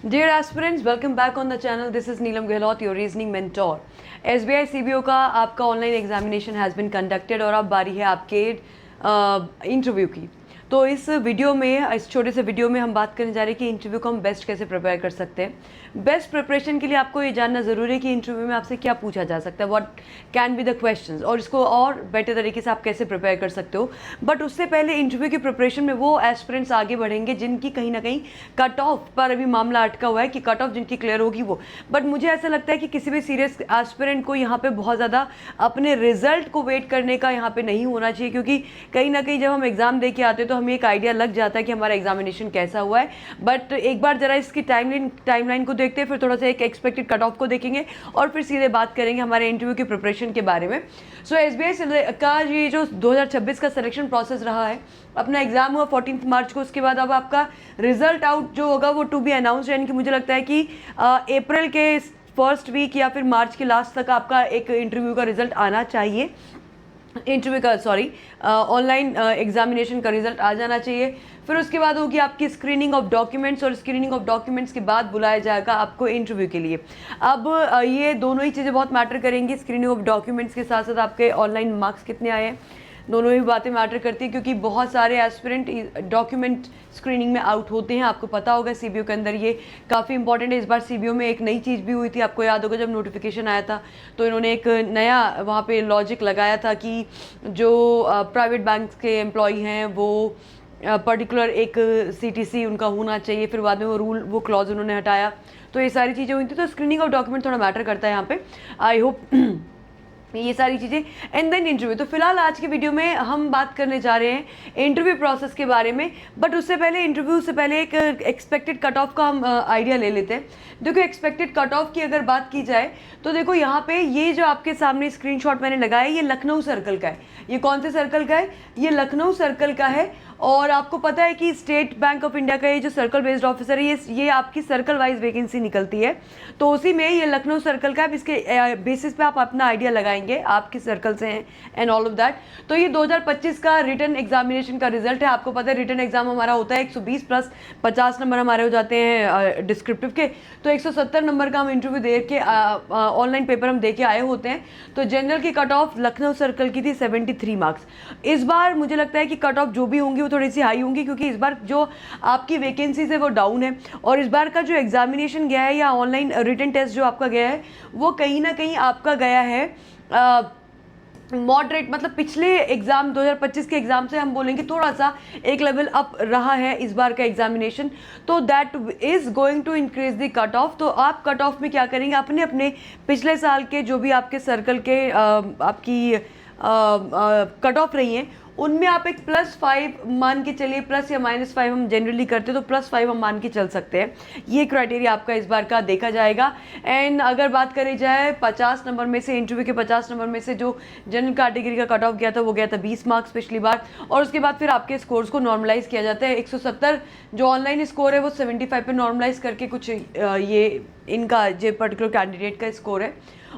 Dear aspirants, welcome back on the channel. This is Neelam Gehlot, your reasoning mentor. SBI CBO का आपका online examination has been conducted और अब बारी है आपके इंटरव्यू की। तो इस वीडियो में, इस छोटे से वीडियो में हम बात करने जा रहे हैं कि इंटरव्यू को हम बेस्ट कैसे प्रिपेयर कर सकते हैं। बेस्ट प्रिपरेशन के लिए आपको ये जानना ज़रूरी है कि इंटरव्यू में आपसे क्या पूछा जा सकता है, what can be the questions, और इसको और बेटर तरीके से आप कैसे प्रिपेयर कर सकते हो। बट उससे पहले इंटरव्यू की प्रिपरेशन में वो एस्पिरेंट्स आगे बढ़ेंगे जिनकी कहीं ना कहीं कट ऑफ पर अभी मामला अटका हुआ है कि कट ऑफ जिनकी क्लियर होगी वो। बट मुझे ऐसा लगता है कि किसी भी सीरियस एस्पिरेंट को यहाँ पे बहुत ज़्यादा अपने रिजल्ट को वेट करने का यहाँ पे नहीं होना चाहिए, क्योंकि कहीं ना कहीं जब हम एग्ज़ाम दे के आते हैं तो हमें एक आइडिया लग जाता है कि हमारा एग्जामिनेशन कैसा हुआ है। बट एक बार ज़रा इसकी टाइमलाइन को देखते हैं, फिर थोड़ा सा एक एक्सपेक्टेड कट ऑफ को देखेंगे और फिर सीधे बात करेंगे हमारे इंटरव्यू की प्रिपरेशन के बारे में। सो SBI का ये जो 2026 का सिलेक्शन प्रोसेस रहा है, अपना एग्जाम हुआ 14 मार्च को, उसके बाद अब आपका रिजल्ट आउट जो होगा वो टू बी अनाउंस्ड, यानी कि मुझे लगता है कि अप्रैल के फर्स्ट वीक या फिर मार्च के लास्ट तक आपका एक इंटरव्यू का रिजल्ट आना चाहिए। ऑनलाइन एग्जामिनेशन का रिजल्ट आ जाना चाहिए। फिर उसके बाद होगी आपकी स्क्रीनिंग ऑफ डॉक्यूमेंट्स, और स्क्रीनिंग ऑफ डॉक्यूमेंट्स के बाद बुलाया जाएगा आपको इंटरव्यू के लिए। अब ये दोनों ही चीज़ें बहुत मैटर करेंगी। स्क्रीनिंग ऑफ डॉक्यूमेंट्स के साथ साथ आपके ऑनलाइन मार्क्स कितने आए हैं, दोनों ही बातें मैटर करती हैं, क्योंकि बहुत सारे एस्पिरेंट डॉक्यूमेंट स्क्रीनिंग में आउट होते हैं। आपको पता होगा CBO के अंदर ये काफ़ी इंपॉर्टेंट है। इस बार CBO में एक नई चीज़ भी हुई थी, आपको याद होगा जब नोटिफिकेशन आया था तो इन्होंने एक नया वहाँ पे लॉजिक लगाया था कि जो प्राइवेट बैंक के एम्प्लॉई हैं वो पर्टिकुलर एक CTC उनका होना चाहिए। फिर बाद में वो क्लॉज उन्होंने हटाया। तो ये सारी चीज़ें हुई थी। तो स्क्रीनिंग ऑफ डॉक्यूमेंट थोड़ा मैटर करता है यहाँ पे। आई होप ये सारी चीज़ें एंड देन इंटरव्यू। तो फिलहाल आज की वीडियो में हम बात करने जा रहे हैं इंटरव्यू प्रोसेस के बारे में। बट उससे पहले, इंटरव्यू से पहले एक एक्सपेक्टेड कट ऑफ का हम आइडिया ले लेते हैं। देखो, एक्सपेक्टेड कट ऑफ की अगर बात की जाए तो देखो यहाँ पे ये जो आपके सामने स्क्रीनशॉट मैंने लगाया, ये लखनऊ सर्कल का है। ये कौन से सर्कल का है? ये लखनऊ सर्कल का है। और आपको पता है कि स्टेट बैंक ऑफ इंडिया का ये जो सर्कल बेस्ड ऑफिसर है, ये आपकी सर्कल वाइज वैकेंसी निकलती है। तो उसी में ये लखनऊ सर्कल का है। इसके बेसिस पे आप अपना आइडिया लगाएंगे आप किस सर्कल से हैं एंड ऑल ऑफ दैट। तो ये 2025 का रिटन एग्जामिनेशन का रिजल्ट है। आपको पता है रिटन एग्जाम हमारा होता है 120 प्लस 50 नंबर हमारे हो जाते हैं डिस्क्रिप्टिव के। तो 170 नंबर का हम इंटरव्यू दे के ऑनलाइन पेपर हम दे के आए होते हैं। तो जनरल की कट ऑफ लखनऊ सर्कल की थी 73 मार्क्स। इस बार मुझे लगता है कि कट ऑफ जो भी होंगी वो थोड़ी सी हाई होंगी, क्योंकि इस बार जो आपकी वैकेंसीज है वो डाउन है। और इस बार का जो एग्जामिनेशन गया है या ऑनलाइन रिटन टेस्ट जो आपका गया है वो कहीं ना कहीं आपका गया है मॉडरेट, मतलब पिछले एग्जाम 2025 के एग्जाम से हम बोलेंगे थोड़ा सा एक लेवल अप रहा है इस बार का एग्जामिनेशन। तो that is going to increase the cut off. तो आप कट ऑफ में क्या करेंगे, अपने अपने पिछले साल के जो भी आपके सर्कल के आपकी कट ऑफ रही हैं उनमें आप एक +5 मान के चलिए, प्लस या -5 हम जनरली करते हैं तो +5 हम मान के चल सकते हैं। ये क्राइटेरिया आपका इस बार का देखा जाएगा। एंड अगर बात करी जाए 50 नंबर में से, इंटरव्यू के 50 नंबर में से जो जनरल कैटेगरी का कट ऑफ गया था वो गया था 20 मार्क्स पिछली बार। और उसके बाद फिर आपके स्कोर्स को नॉर्मलाइज किया जाता है। 170 जो ऑनलाइन स्कोर है वो 75 पे नॉर्मलाइज करके कुछ ये इनका जो पर्टिकुलर कैंडिडेट का स्कोर है,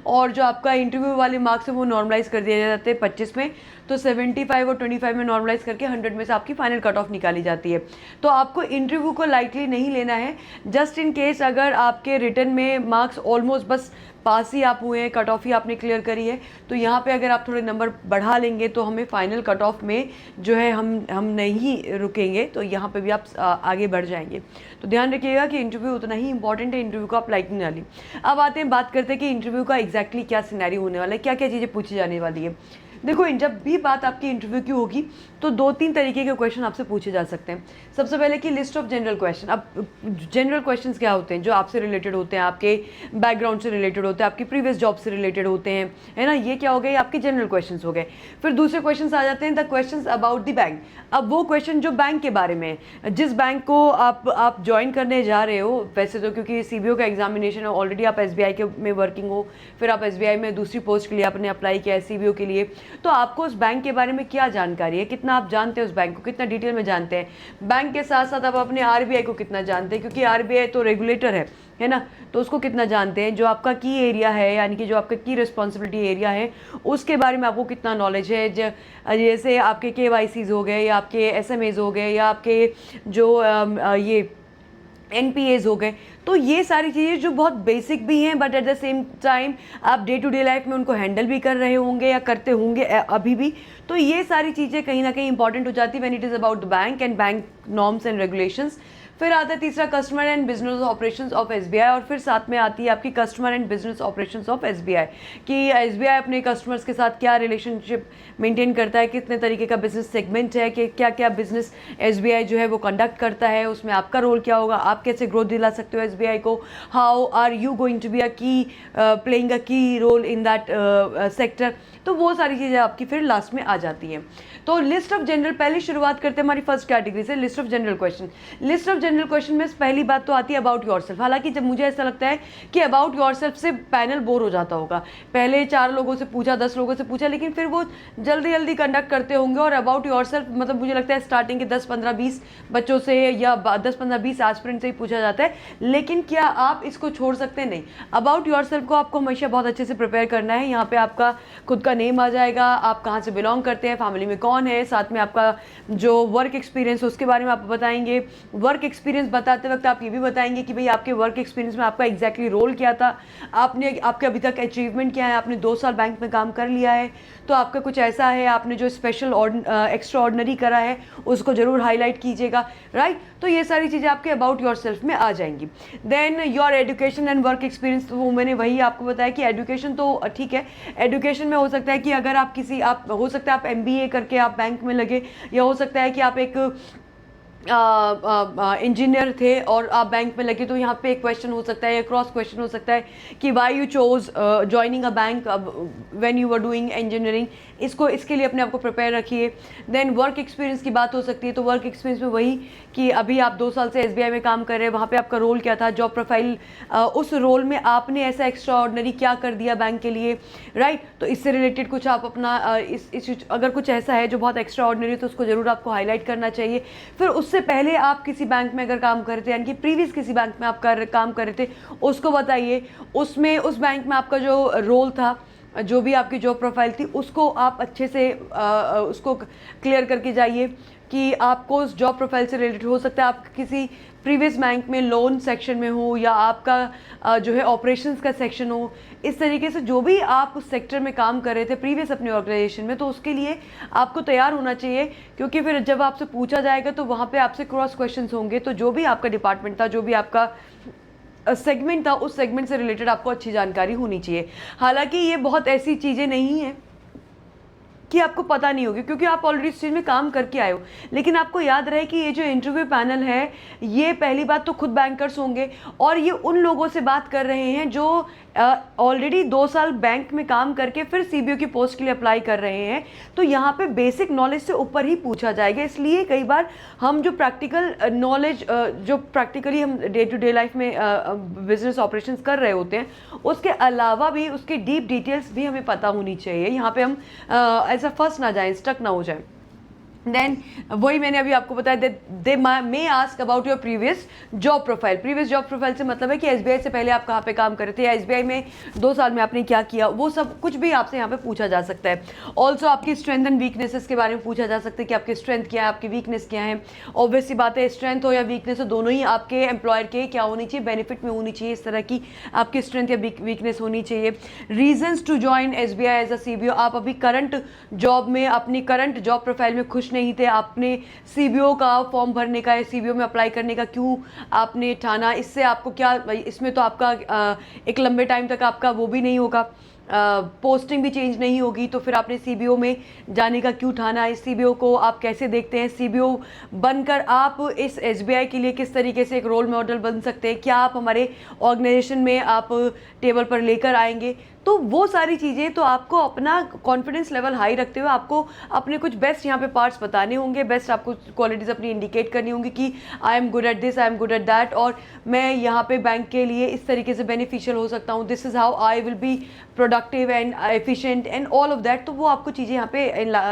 और जो आपका इंटरव्यू वाले मार्क्स है वो नॉर्मलाइज कर दिए जाते हैं 25 में। तो 75 और 25 में नॉर्मलाइज करके 100 में से आपकी फाइनल कट ऑफ निकाली जाती है। तो आपको इंटरव्यू को लाइटली नहीं लेना है। जस्ट इन केस अगर आपके रिटर्न में मार्क्स ऑलमोस्ट बस पास ही आप हुए हैं, कट ऑफ ही आपने क्लियर करी है, तो यहाँ पे अगर आप थोड़े नंबर बढ़ा लेंगे तो हमें फाइनल कट ऑफ में जो है हम नहीं रुकेंगे, तो यहाँ पे भी आप आगे बढ़ जाएंगे। तो ध्यान रखिएगा कि इंटरव्यू उतना ही इंपॉर्टेंट है, इंटरव्यू को आप लाइक नहीं डाली। अब आते हैं, बात करते हैं कि इंटरव्यू का एग्जैक्टली क्या सिनेरियो होने वाला है, क्या क्या चीज़ें पूछी जाने वाली है। देखो, जब भी बात आपकी इंटरव्यू की होगी तो 2-3 तरीके के क्वेश्चन आपसे पूछे जा सकते हैं। सबसे पहले की लिस्ट ऑफ जनरल क्वेश्चन। अब जनरल क्वेश्चंस क्या होते हैं? जो आपसे रिलेटेड होते हैं, आपके बैकग्राउंड से रिलेटेड होते हैं, आपकी प्रीवियस जॉब से रिलेटेड होते हैं, है ना। ये क्या हो गए? आपके जनरल क्वेश्चंस हो गए। फिर दूसरे क्वेश्चंस आ जाते हैं the questions about the bank. अब वो क्वेश्चन जो बैंक के बारे में है, जिस बैंक को आप ज्वाइन करने जा रहे हो। वैसे तो क्योंकि CBO का एग्जामिनेशन है, ऑलरेडी आप SBI के में वर्किंग हो, फिर आप SBI में दूसरी पोस्ट के लिए आपने अप्लाई किया है CBO के लिए, तो आपको उस बैंक के बारे में क्या जानकारी है, कितना आप जानते हैं उस बैंक को, कितना डिटेल में जानते हैं। बैंक के साथ साथ आप अपने RBI को कितना जानते हैं, क्योंकि RBI तो रेगुलेटर है ना, तो उसको कितना जानते हैं। जो आपका की एरिया है, यानी कि जो आपका की रिस्पॉन्सिबिलिटी एरिया है, उसके बारे में आपको कितना नॉलेज है। जैसे आपके KYCs हो गए, या आपके SMAs हो गए, या आपके जो ये NPAs हो गए। तो ये सारी चीज़ें जो बहुत बेसिक भी हैं but at the same time आप डे टू डे लाइफ में उनको हैंडल भी कर रहे होंगे या करते होंगे अभी भी। तो ये सारी चीज़ें कहीं ना कहीं इंपॉर्टेंट हो जाती है when it is about the bank and bank norms and regulations. फिर आता है तीसरा customer and business operations of SBI, और फिर साथ में आती है आपकी customer and business operations of SBI कि SBI अपने कस्टमर्स के साथ क्या रिलेशनशिप मेंटेन करता है, कितने तरीके का बिजनेस सेगमेंट है, कि क्या क्या बिजनेस SBI जो है वो कंडक्ट करता है, उसमें आपका रोल क्या होगा, आप कैसे ग्रोथ दिला सकते हो SBI को, how are you going to be a key playing अ की रोल इन दैट सेक्टर। तो वो सारी चीज़ें आपकी फिर लास्ट में आ जाती हैं। तो लिस्ट ऑफ जनरल, पहले शुरुआत करते हैं हमारी फर्स्ट कैटेगरी से, list of general question. List of general question में पहली बात तो आती है अबाउट योरसेल्फ। हालांकि जब मुझे ऐसा लगता है कि अबाउट योरसेल्फ से पैनल बोर हो जाता होगा, पहले 4 लोगों से पूछा, 10 लोगों से पूछा, लेकिन फिर वो जल्दी जल्दी कंडक्ट करते होंगे। और अबाउट योरसेल्फ मतलब मुझे लगता है स्टार्टिंग के 10, 15, 20 बच्चों से या 10, 15, 20 एस्पिरेंट से ही पूछा जाता है। लेकिन क्या आप इसको छोड़ सकते हैं? नहीं। अबाउट योरसेल्फ को आपको हमेशा बहुत अच्छे से प्रिपेयर करना है। यहाँ पे आपका खुद का नेम आ जाएगा, आप कहाँ से बिलोंग करते हैं, फैमिली में कौन है, साथ में आपका जो वर्क एक्सपीरियंस उसके बारे में आप बताएंगे। वर्क एक्सपीरियंस बताते वक्त आप ये भी बताएंगे कि भाई आपके वर्क एक्सपीरियंस में आपका एग्जैक्टली रोल क्या था, आपके अभी तक अचीवमेंट क्या है, आपने 2 साल बैंक में काम कर लिया है तो आपका कुछ ऐसा है, आपने जो स्पेशल एक्स्ट्रा ऑर्डिनरी करा है उसको जरूर हाईलाइट कीजिएगा, राइट। तो ये सारी चीज़ें आपके अबाउट योर सेल्फ में आ जाएंगी। Then your education and work experience, तो वो मैंने वही आपको बताया कि एजुकेशन तो ठीक है, एजुकेशन में हो सकता है कि अगर आप हो सकता है आप MBA करके आप बैंक में लगे, या हो सकता है कि आप एक इंजीनियर थे और आप बैंक में लगे। तो यहाँ पे एक क्वेश्चन हो सकता है या क्रॉस क्वेश्चन हो सकता है कि why you chose joining a bank when you were doing engineering. इसके लिए अपने आप को प्रिपेयर रखिए। देन वर्क एक्सपीरियंस की बात हो सकती है, तो वर्क एक्सपीरियंस में वही कि अभी आप 2 साल से SBI में काम कर रहे हैं, वहाँ पे आपका रोल क्या था, जॉब प्रोफाइल, उस रोल में आपने ऐसा एक्स्ट्रा ऑर्डिनरी क्या कर दिया बैंक के लिए, राइट। तो इससे रिलेटेड कुछ आप अपना अगर कुछ ऐसा है जो बहुत एक्स्ट्रा ऑर्डिनरी तो उसको जरूर आपको हाईलाइट करना चाहिए। फिर उससे पहले आप किसी बैंक में अगर काम कर रहे थे, यानी कि प्रीवियस किसी बैंक में आप काम कर रहे थे, उसको बताइए। उसमें उस बैंक में आपका जो रोल था, जो भी आपकी जॉब प्रोफाइल थी, उसको आप अच्छे से उसको क्लियर करके जाइए कि आपको उस जॉब प्रोफाइल से रिलेटेड हो सकता है आप किसी प्रीवियस बैंक में लोन सेक्शन में हो, या आपका जो है ऑपरेशंस का सेक्शन हो। इस तरीके से जो भी आप उस सेक्टर में काम कर रहे थे प्रीवियस अपने ऑर्गेनाइजेशन में, तो उसके लिए आपको तैयार होना चाहिए, क्योंकि फिर जब आपसे पूछा जाएगा तो वहाँ पे आपसे क्रॉस क्वेश्चंस होंगे। तो जो भी आपका डिपार्टमेंट था, जो भी आपका सेगमेंट था, उस सेगमेंट से रिलेटेड आपको अच्छी जानकारी होनी चाहिए। हालांकि ये बहुत ऐसी चीज़ें नहीं हैं कि आपको पता नहीं होगी, क्योंकि आप ऑलरेडी इस चीज़ में काम करके आए हो। लेकिन आपको याद रहे कि ये जो इंटरव्यू पैनल है, ये पहली बात तो खुद बैंकर्स होंगे, और ये उन लोगों से बात कर रहे हैं जो ऑलरेडी 2 साल बैंक में काम करके फिर CBO की पोस्ट के लिए अप्लाई कर रहे हैं। तो यहाँ पे बेसिक नॉलेज से ऊपर ही पूछा जाएगा। इसलिए कई बार हम जो प्रैक्टिकल नॉलेज जो प्रैक्टिकली हम डे टू डे लाइफ में बिजनेस ऑपरेशंस कर रहे होते हैं, उसके अलावा भी उसके डीप डिटेल्स भी हमें पता होनी चाहिए। यहाँ पे हम ऐसा फंस ना जाएं, स्टक ना हो जाए। देन वही मैंने अभी आपको बताया, they may ask about your previous job profile. Previous job profile से मतलब है कि SBI से पहले आप कहाँ पे काम कर रहे थे, या SBI में 2 साल में आपने क्या किया, वो सब कुछ भी आपसे यहाँ पे पूछा जा सकता है। ऑल्सो आपकी स्ट्रेंथ एंड वीकनेसेस के बारे में पूछा जा सकता है कि आपकी स्ट्रेंथ क्या है, आपकी वीकनेस क्या है। ऑब्वियसली बात है, स्ट्रेंथ हो या वीकनेस हो, दोनों ही आपके एम्प्लॉयर के क्या होनी चाहिए, बेनिफिट में होनी चाहिए। इस तरह की आपकी स्ट्रेंथ या वीकनेस होनी चाहिए। Reasons to join SBI as a CBO, आप अभी करंट जॉब में, अपनी करंट जॉब प्रोफाइल में खुश नहीं थे, आपने CBO का फॉर्म भरने का या CBO में अप्लाई करने का क्यों आपने ठाना, इससे आपको क्या, इसमें तो आपका एक लंबे टाइम तक आपका वो भी नहीं होगा, पोस्टिंग भी चेंज नहीं होगी, तो फिर आपने CBO में जाने का क्यों ठाना। इस CBO को आप कैसे देखते हैं, CBO बनकर आप इस SBI के लिए किस तरीके से एक रोल मॉडल बन सकते हैं, क्या आप हमारे ऑर्गेनाइजेशन में आप टेबल पर लेकर आएंगे। तो वो सारी चीज़ें, तो आपको अपना कॉन्फिडेंस लेवल हाई रखते हुए आपको अपने कुछ बेस्ट यहाँ पे पार्ट्स बताने होंगे, बेस्ट आपको क्वालिटीज़ अपनी इंडिकेट करनी होंगी कि I am good at this, I am good at that, और मैं यहाँ पे बैंक के लिए इस तरीके से बेनिफिशियल हो सकता हूँ, this is how I will be productive and efficient and all of that. तो वो आपको चीज़ें यहाँ पे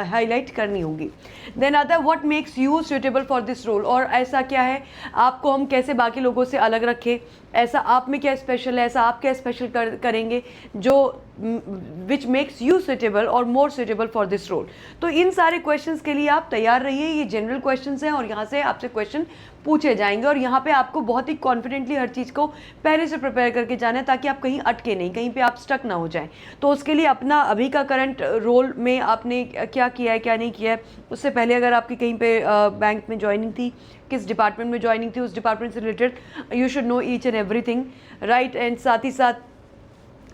हाईलाइट करनी होंगी। देन आता है what makes you suitable for this role, और ऐसा क्या है, आपको हम कैसे बाकी लोगों से अलग रखें, ऐसा आप में क्या स्पेशल है, ऐसा आप क्या स्पेशल करेंगे जो विच मेक्स यू सुटेबल और more suitable for this role. तो इन सारे क्वेश्चंस के लिए आप तैयार रहिए। ये जनरल क्वेश्चंस हैं और यहाँ से आपसे क्वेश्चन पूछे जाएंगे और यहाँ पे आपको बहुत ही कॉन्फिडेंटली हर चीज़ को पहले से प्रिपेयर करके जाना है ताकि आप कहीं अटके नहीं, कहीं पे आप स्टक ना हो जाएं। तो उसके लिए अपना अभी का करंट रोल में आपने क्या किया है, क्या नहीं किया है, उससे पहले अगर आपकी कहीं पे बैंक में ज्वाइनिंग थी, किस डिपार्टमेंट में ज्वाइनिंग थी, उस डिपार्टमेंट से related you should know each and everything, right. And साथ ही साथ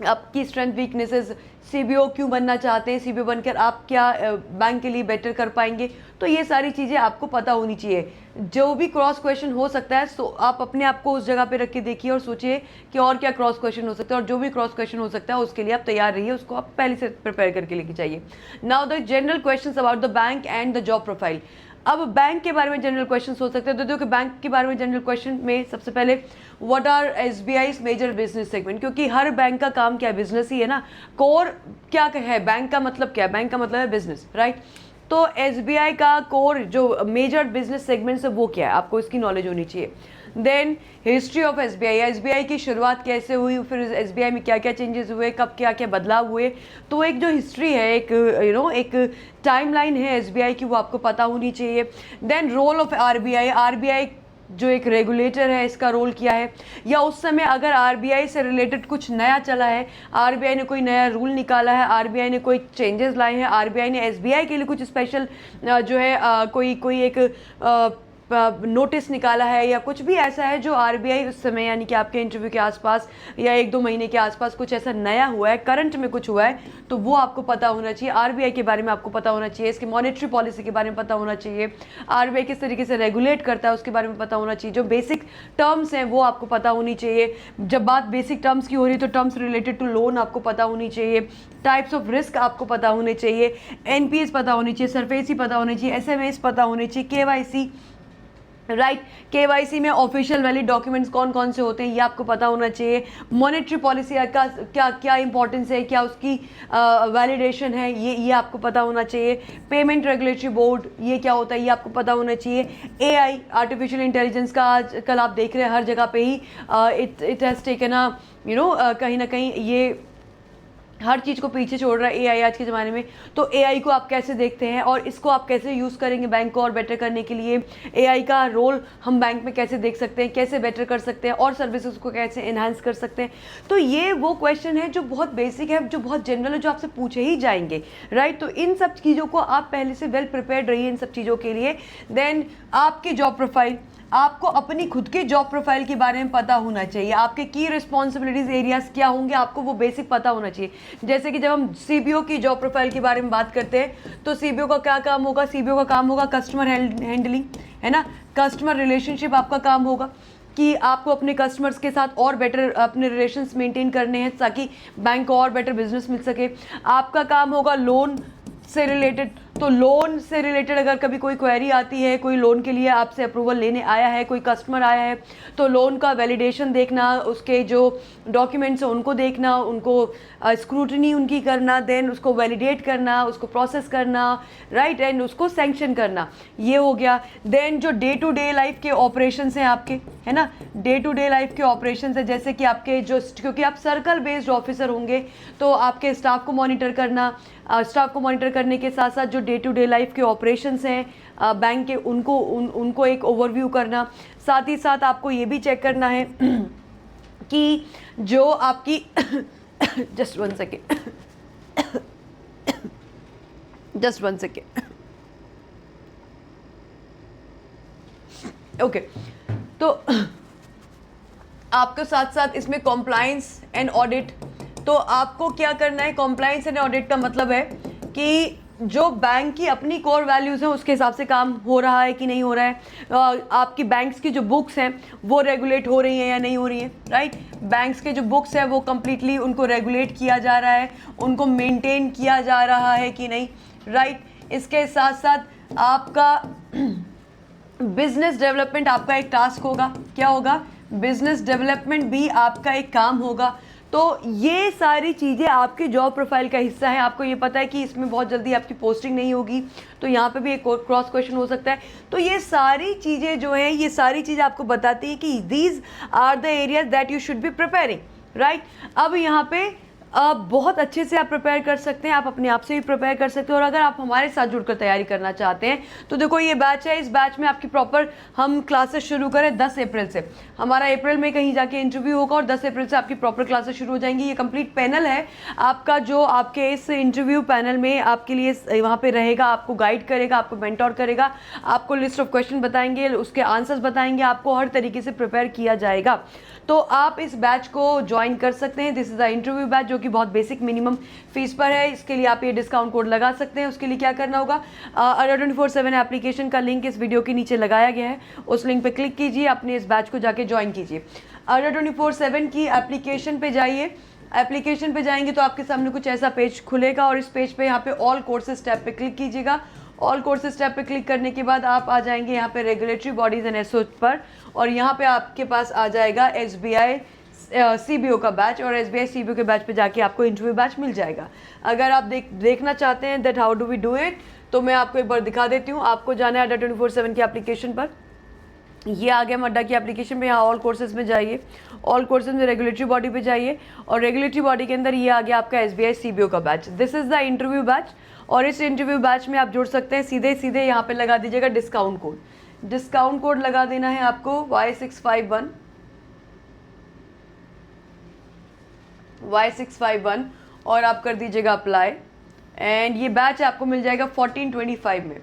आपकी स्ट्रेंथ वीकनेसेस, सीबीओ क्यों बनना चाहते हैं, सीबीओ बनकर आप क्या बैंक के लिए बेटर कर पाएंगे, तो ये सारी चीज़ें आपको पता होनी चाहिए। जो भी क्रॉस क्वेश्चन हो सकता है तो आप अपने आप को उस जगह पे रख के देखिए और सोचिए कि और क्या क्रॉस क्वेश्चन हो सकता है, और जो भी क्रॉस क्वेश्चन हो सकता है उसके लिए आप तैयार रहिए, उसको आप पहले से प्रिपेयर करके लेके जाइए। Now the general questions about the bank and the job profile. अब बैंक के बारे में जनरल क्वेश्चन हो सकते हैं, तो देखो बैंक के बारे में जनरल क्वेश्चन में सबसे पहले what are SBI's major business segment, क्योंकि हर बैंक का काम क्या है, बिजनेस ही है ना। कोर क्या है बैंक का, मतलब क्या है, बैंक का मतलब है बिजनेस, राइट। तो एसबीआई का कोर जो मेजर बिजनेस सेगमेंट्स है वो क्या है, आपको इसकी नॉलेज होनी चाहिए। Then history of SBI, SBI की शुरुआत कैसे हुई, फिर एसबीआई में क्या क्या चेंजेस हुए, कब क्या क्या बदलाव हुए, तो एक जो हिस्ट्री है, एक एक टाइमलाइन है एसबीआई की, वो आपको पता होनी चाहिए। Then role of RBI, RBI जो एक रेगुलेटर है इसका रोल क्या है, या उस समय अगर आरबीआई से रिलेटेड कुछ नया चला है, आरबीआई ने कोई नया रूल निकाला है, आरबीआई ने कोई चेंजेस लाए हैं, आरबीआई ने एसबीआई के लिए कुछ स्पेशल जो है कोई एक नोटिस निकाला है, या कुछ भी ऐसा है जो आरबीआई उस समय यानी कि आपके इंटरव्यू के आसपास या 1-2 महीने के आसपास कुछ ऐसा नया हुआ है, करंट में कुछ हुआ है, तो वो आपको पता होना चाहिए। आरबीआई के बारे में आपको पता होना चाहिए, इसकी मॉनेटरी पॉलिसी के बारे में पता होना चाहिए, आरबीआई किस तरीके से रेगुलेट करता है उसके बारे में पता होना चाहिए, जो बेसिक टर्म्स हैं वो आपको पता होनी चाहिए। जब बात बेसिक टर्म्स की हो रही है तो टर्म्स रिलेटेड टू लोन आपको पता होनी चाहिए, टाइप्स ऑफ रिस्क आपको पता होने चाहिए, एनपीएस पता होनी चाहिए, सरफेसी पता होनी चाहिए, एसएमएस पता होने चाहिए, केवाईसी, राइट। केवाईसी में ऑफिशियल वैलिड डॉक्यूमेंट्स कौन कौन से होते हैं ये आपको पता होना चाहिए। मॉनेटरी पॉलिसी का क्या क्या इंपॉर्टेंस है, क्या उसकी वैलिडेशन है, ये आपको पता होना चाहिए। पेमेंट रेगुलेटरी बोर्ड ये क्या होता है ये आपको पता होना चाहिए। एआई आर्टिफिशियल इंटेलिजेंस का आजकल आप देख रहे हैं हर जगह पे ही इट हैज़ टेकन कहीं ना कहीं ये हर चीज़ को पीछे छोड़ रहा है एआई आज के ज़माने में। तो एआई को आप कैसे देखते हैं और इसको आप कैसे यूज़ करेंगे बैंक को और बेटर करने के लिए, एआई का रोल हम बैंक में कैसे देख सकते हैं, कैसे बेटर कर सकते हैं और सर्विसेज को कैसे एनहांस कर सकते हैं। तो ये वो क्वेश्चन है जो बहुत बेसिक है, जो बहुत जनरल है, जो आपसे पूछे ही जाएंगे, राइट। तो इन सब चीज़ों को आप पहले से वेल प्रिपेयर्ड रहिए इन सब चीज़ों के लिए। देन आपकी जॉब प्रोफाइल, आपको अपनी खुद के जॉब प्रोफाइल के बारे में पता होना चाहिए, आपके की रिस्पॉन्सिबिलिटीज एरियाज क्या होंगे आपको वो बेसिक पता होना चाहिए। जैसे कि जब हम सीबीओ की जॉब प्रोफाइल के बारे में बात करते हैं तो सीबीओ का क्या काम होगा, सीबीओ का काम होगा कस्टमर हैंडलिंग, है ना, कस्टमर रिलेशनशिप आपका काम होगा कि आपको अपने कस्टमर्स के साथ और बेटर अपने रिलेशंस मेंटेन करने हैं ताकि बैंक को और बेटर बिजनेस मिल सके। आपका काम होगा लोन से रिलेटेड, तो लोन से रिलेटेड अगर कभी कोई क्वेरी आती है, कोई लोन के लिए आपसे अप्रूवल लेने आया है, कोई कस्टमर आया है, तो लोन का वैलिडेशन देखना, उसके जो डॉक्यूमेंट्स हैं उनको देखना, उनको स्क्रूटनी उनकी करना, देन उसको वैलिडेट करना, उसको प्रोसेस करना, राइट, एंड उसको सैंक्शन करना, ये हो गया। देन जो डे टू डे लाइफ के ऑपरेशंस हैं आपके, है ना, डे टू डे लाइफ के ऑपरेशंस है, जैसे कि आपके जो, क्योंकि आप सर्कल बेस्ड ऑफिसर होंगे तो आपके स्टाफ को मॉनिटर करना, स्टाफ को मॉनिटर करने के साथ साथ जो डे टू डे लाइफ के ऑपरेशंस हैं बैंक के उनको एक ओवरव्यू करना। साथ ही साथ आपको ये भी चेक करना है कि जो आपकी जस्ट वन सेकेंड ओके, तो आपके साथ साथ इसमें कॉम्प्लायंस एंड ऑडिट, तो आपको क्या करना है, कॉम्प्लायंस एंड ऑडिट का मतलब है कि जो बैंक की अपनी कोर वैल्यूज़ हैं उसके हिसाब से काम हो रहा है कि नहीं हो रहा है, आपकी बैंक्स की जो बुक्स हैं वो रेगुलेट हो रही हैं या नहीं हो रही हैं, राइट। बैंक्स के जो बुक्स हैं वो कम्प्लीटली उनको रेगुलेट किया जा रहा है, उनको मेंटेन किया जा रहा है कि नहीं, राइट। इसके साथ साथ आपका बिजनेस डेवलपमेंट आपका एक टास्क होगा, क्या होगा, बिजनेस डेवलपमेंट भी आपका एक काम होगा। तो ये सारी चीज़ें आपकी जॉब प्रोफाइल का हिस्सा है। आपको ये पता है कि इसमें बहुत जल्दी आपकी पोस्टिंग नहीं होगी, तो यहाँ पे भी एक क्रॉस क्वेश्चन हो सकता है। तो ये सारी चीज़ें जो हैं, ये सारी चीज़ें आपको बताती हैं कि these are the areas that you should be preparing, right. अब यहाँ पे बहुत अच्छे से आप प्रिपेयर कर सकते हैं, आप अपने आप से भी प्रिपेयर कर सकते हैं। और अगर आप हमारे साथ जुड़कर तैयारी करना चाहते हैं तो देखो ये बैच है, इस बैच में आपकी प्रॉपर हम क्लासेस शुरू करें 10 अप्रैल से। हमारा अप्रैल में कहीं जाके इंटरव्यू होगा और 10 अप्रैल से आपकी प्रॉपर क्लासेस शुरू हो जाएंगी। ये कंप्लीट पैनल है आपका, जो आपके इस इंटरव्यू पैनल में आपके लिए वहाँ पे रहेगा, आपको गाइड करेगा, आपको मेंटोर करेगा, आपको लिस्ट ऑफ क्वेश्चन बताएंगे, उसके आंसर्स बताएंगे, आपको हर तरीके से प्रिपेयर किया जाएगा। तो आप इस बैच को ज्वाइन कर सकते हैं। This is the interview batch जो कि बहुत बेसिक मिनिमम फीस पर है। इसके लिए आप ये डिस्काउंट कोड लगा सकते हैं। उसके लिए क्या करना होगा, अड्डा 24/7 एप्लीकेशन का लिंक इस वीडियो के नीचे लगाया गया है, उस लिंक पे क्लिक कीजिए, अपने इस बैच को जाके ज्वाइन कीजिए। अड्डा 24/7 की एप्लीकेशन पे जाइए। एप्लीकेशन पे जाएंगे तो आपके सामने कुछ ऐसा पेज खुलेगा और इस पेज पे यहाँ पे ऑल कोर्सेज टैब पे क्लिक कीजिएगा। ऑल कोर्सेज टैब पे क्लिक करने के बाद आप आ जाएंगे यहाँ पे रेगुलेटरी बॉडीज़ एंड एसओ पर, और यहाँ पे आपके पास आ जाएगा SBI CBO का बैच, और SBI CBO के बैच पे जाके आपको इंटरव्यू बैच मिल जाएगा। अगर आप देखना चाहते हैं that how do we do it, तो मैं आपको एक बार दिखा देती हूँ। आपको जाना है अड्डा 24/7 की एप्लीकेशन पर। ये आ गया अड्डा की एप्लीकेशन में, यहाँ ऑल कोर्सेज में जाइए, ऑल कोर्सेज में रेगुलेटरी बॉडी पे जाइए, और रेगुलेटरी बॉडी के अंदर ये आ गया आपका SBI CBO का batch. This is the interview batch, और इस इंटरव्यू बैच में आप जुड़ सकते हैं। सीधे सीधे यहाँ पे लगा दीजिएगा डिस्काउंट कोड। डिस्काउंट कोड लगा देना है आपको Y651 और आप कर दीजिएगा अप्लाई, एंड ये बैच आपको मिल जाएगा 1425 में।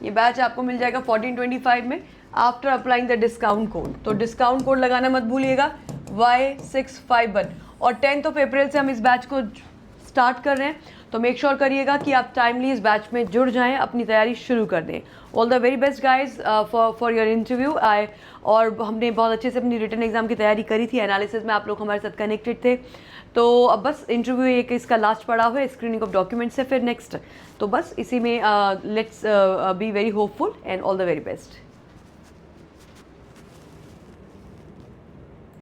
ये बैच आपको मिल जाएगा 1425 में after applying the discount code. तो डिस्काउंट कोड लगाना मत भूलिएगा Y651, और 10 अप्रैल से हम इस बैच को स्टार्ट कर रहे हैं, तो मेक श्योर करिएगा कि आप टाइमली इस बैच में जुड़ जाएं, अपनी तैयारी शुरू कर दें। All the very best guys for your interview. और हमने बहुत अच्छे से अपनी रिटन एग्जाम की तैयारी करी थी, एनालिसिस में आप लोग हमारे साथ कनेक्टेड थे। तो अब बस इंटरव्यू एक इसका लास्ट पड़ा हुआ है, स्क्रीनिंग ऑफ डॉक्यूमेंट्स है फिर नेक्स्ट। तो बस इसी में let's be very hopeful and all the very best.